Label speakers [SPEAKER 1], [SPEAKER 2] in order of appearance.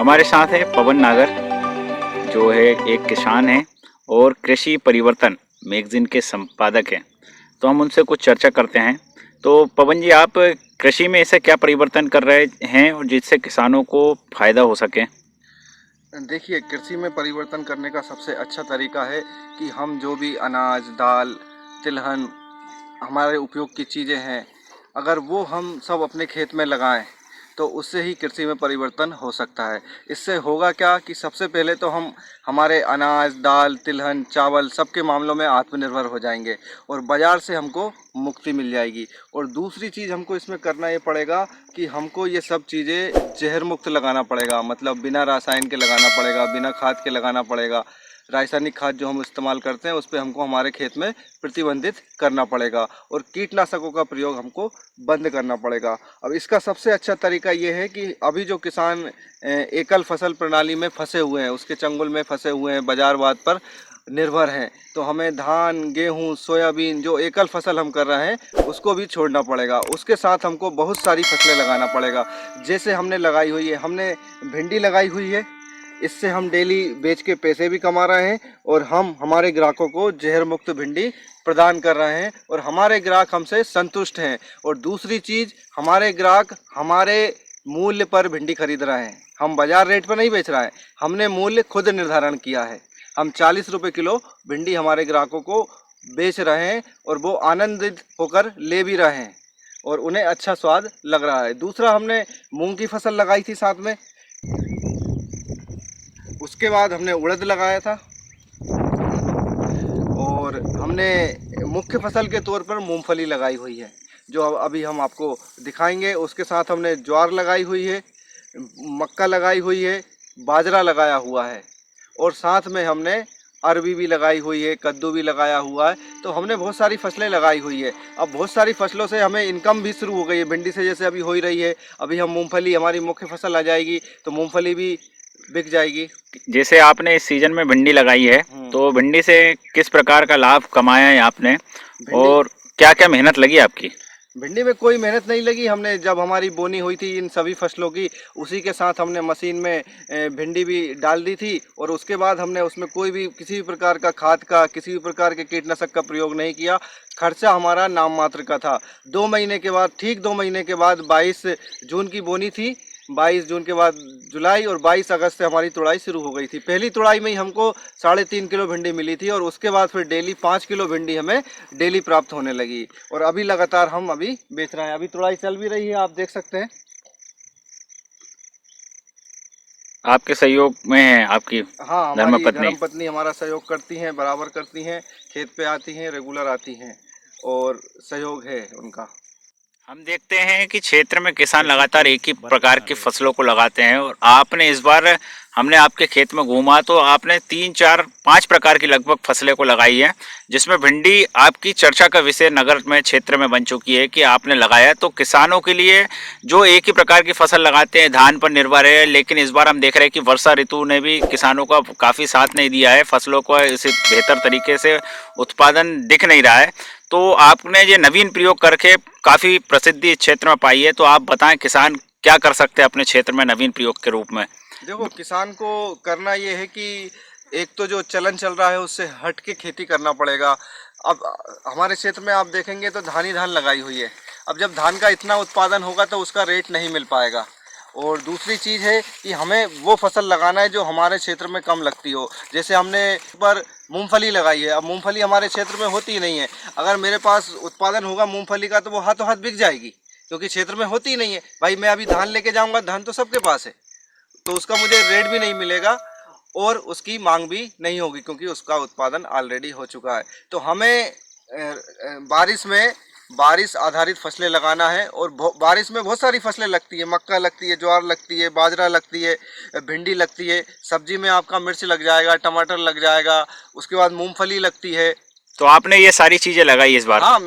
[SPEAKER 1] हमारे साथ है पवन नागर, जो है एक किसान है और कृषि परिवर्तन मैगजीन के संपादक हैं। तो हम उनसे कुछ चर्चा करते हैं। तो पवन जी, आप कृषि में ऐसे क्या परिवर्तन कर रहे हैं और जिससे किसानों को फायदा हो सके?
[SPEAKER 2] देखिए, कृषि में परिवर्तन करने का सबसे अच्छा तरीका है कि हम जो भी अनाज, दाल, तिलहन, हमारे उपयोग की चीज़ें हैं, अगर वो हम सब अपने खेत में लगाएं तो उससे ही कृषि में परिवर्तन हो सकता है। इससे होगा क्या कि सबसे पहले तो हम हमारे अनाज, दाल, तिलहन, चावल सबके मामलों में आत्मनिर्भर हो जाएंगे और बाज़ार से हमको मुक्ति मिल जाएगी। और दूसरी चीज़ हमको इसमें करना ये पड़ेगा कि हमको ये सब चीज़ें जहर मुक्त लगाना पड़ेगा, मतलब बिना रसायन के लगाना पड़ेगा, बिना खाद के लगाना पड़ेगा। रासायनिक खाद जो हम इस्तेमाल करते हैं उस पर हमको हमारे खेत में प्रतिबंधित करना पड़ेगा और कीटनाशकों का प्रयोग हमको बंद करना पड़ेगा। अब इसका सबसे अच्छा तरीका ये है कि अभी जो किसान एकल फसल प्रणाली में फंसे हुए हैं, उसके चंगुल में फंसे हुए हैं, बाजारवाद पर निर्भर हैं, तो हमें धान, गेहूं, सोयाबीन जो एकल फसल हम कर रहे हैं उसको भी छोड़ना पड़ेगा। उसके साथ हमको बहुत सारी फसलें लगाना पड़ेगा। जैसे हमने लगाई हुई है, हमने भिंडी लगाई हुई है, इससे हम डेली बेच के पैसे भी कमा रहे हैं और हम हमारे ग्राहकों को जहर मुक्त भिंडी प्रदान कर रहे हैं और हमारे ग्राहक हमसे संतुष्ट हैं। और दूसरी चीज़, हमारे ग्राहक हमारे मूल्य पर भिंडी खरीद रहे हैं, हम बाजार रेट पर नहीं बेच रहे हैं, हमने मूल्य खुद निर्धारण किया है। हम 40 रुपये किलो भिंडी हमारे ग्राहकों को बेच रहे हैं और वो आनंदित होकर ले भी रहे हैं और उन्हें अच्छा स्वाद लग रहा है। दूसरा, हमने मूंग की फसल लगाई थी साथ में, उसके बाद हमने उड़द लगाया था और हमने मुख्य फसल के तौर पर मूंगफली लगाई हुई है जो अभी हम आपको दिखाएंगे। उसके साथ हमने ज्वार लगाई हुई है, मक्का लगाई हुई है, बाजरा लगाया हुआ है और साथ में हमने अरबी भी लगाई हुई है, कद्दू भी लगाया हुआ है। तो हमने बहुत सारी फसलें लगाई हुई है। अब बहुत सारी फसलों से हमें इनकम भी शुरू हो गई है। भिंडी से जैसे अभी हो ही रही है, अभी हम मूंगफली, हमारी मुख्य फसल आ जाएगी तो मूंगफली भी बिक जाएगी।
[SPEAKER 1] जैसे आपने इस सीजन में भिंडी लगाई है, तो भिंडी से किस प्रकार का लाभ कमाया है आपने
[SPEAKER 2] भिंडी
[SPEAKER 1] और क्या क्या मेहनत लगी आपकी?
[SPEAKER 2] भिंडी में कोई मेहनत नहीं लगी। हमने जब हमारी बोनी हुई थी इन सभी फसलों की, उसी के साथ हमने मशीन में भिंडी भी डाल दी थी और उसके बाद हमने उसमें कोई भी किसी भी प्रकार का खाद का, किसी भी प्रकार के कीटनाशक का प्रयोग नहीं किया। खर्चा हमारा नाम मात्र का था। 2 महीने के बाद, ठीक 2 महीने के बाद 22 जून की बोनी थी, 22 जून के बाद जुलाई और 22 अगस्त से हमारी तुड़ाई शुरू हो गई थी। पहली तुड़ाई में ही हमको 3.5 किलो भिंडी मिली थी और उसके बाद फिर डेली 5 किलो भिंडी हमें डेली प्राप्त होने लगी और अभी लगातार हम अभी बेच रहे हैं। अभी तुड़ाई चल भी रही है, आप देख सकते हैं।
[SPEAKER 1] आपके सहयोग में है आपकी
[SPEAKER 2] हाँ, हमारी
[SPEAKER 1] धर्मपत्नी?
[SPEAKER 2] धर्मपत्नी हमारा सहयोग करती हैं, बराबर करती हैं, खेत पे आती हैं, रेगुलर आती हैं और सहयोग है उनका।
[SPEAKER 1] हम देखते हैं कि क्षेत्र में किसान लगातार एक ही प्रकार की फसलों को लगाते हैं और आपने इस बार, हमने आपके खेत में घूमा तो आपने 3, 4, 5 प्रकार की लगभग फसलें को लगाई है, जिसमें भिंडी आपकी चर्चा का विषय नगर में, क्षेत्र में बन चुकी है कि आपने लगाया। तो किसानों के लिए जो एक ही प्रकार की फसल लगाते हैं, धान पर निर्भर है, लेकिन इस बार हम देख रहे हैं कि वर्षा ऋतु ने भी किसानों का काफ़ी साथ नहीं दिया है, फसलों को इसे बेहतर तरीके से उत्पादन दिख नहीं रहा है। तो आपने ये नवीन प्रयोग करके काफ़ी प्रसिद्धि इस क्षेत्र में पाई है, तो आप बताएं किसान क्या कर सकते हैं अपने क्षेत्र में नवीन प्रयोग के रूप में?
[SPEAKER 2] देखो, किसान को करना ये है कि एक तो जो चलन चल रहा है उससे हट के खेती करना पड़ेगा। अब हमारे क्षेत्र में आप देखेंगे तो धान ही धान लगाई हुई है। अब जब धान का इतना उत्पादन होगा तो उसका रेट नहीं मिल पाएगा। और दूसरी चीज़ है कि हमें वो फसल लगाना है जो हमारे क्षेत्र में कम लगती हो। जैसे हमने पर मूंगफली लगाई है, अब मूंगफली हमारे क्षेत्र में होती ही नहीं है। अगर मेरे पास उत्पादन होगा मूंगफली का तो वो हाथों हाथ बिक जाएगी, क्योंकि क्षेत्र में होती ही नहीं है। भाई मैं अभी धान लेके जाऊँगा, धान तो सबके पास है, तो उसका मुझे रेट भी नहीं मिलेगा और उसकी मांग भी नहीं होगी क्योंकि उसका उत्पादन ऑलरेडी हो चुका है। तो हमें बारिश आधारित फसलें लगाना है और बारिश में बहुत सारी फसलें लगती है। मक्का लगती है, ज्वार लगती है, बाजरा लगती है, भिंडी लगती है, सब्जी में आपका मिर्च लग जाएगा, टमाटर लग जाएगा, उसके बाद मूंगफली लगती है।
[SPEAKER 1] तो आपने ये सारी चीज़ें लगाई इस बार?
[SPEAKER 2] हाँ,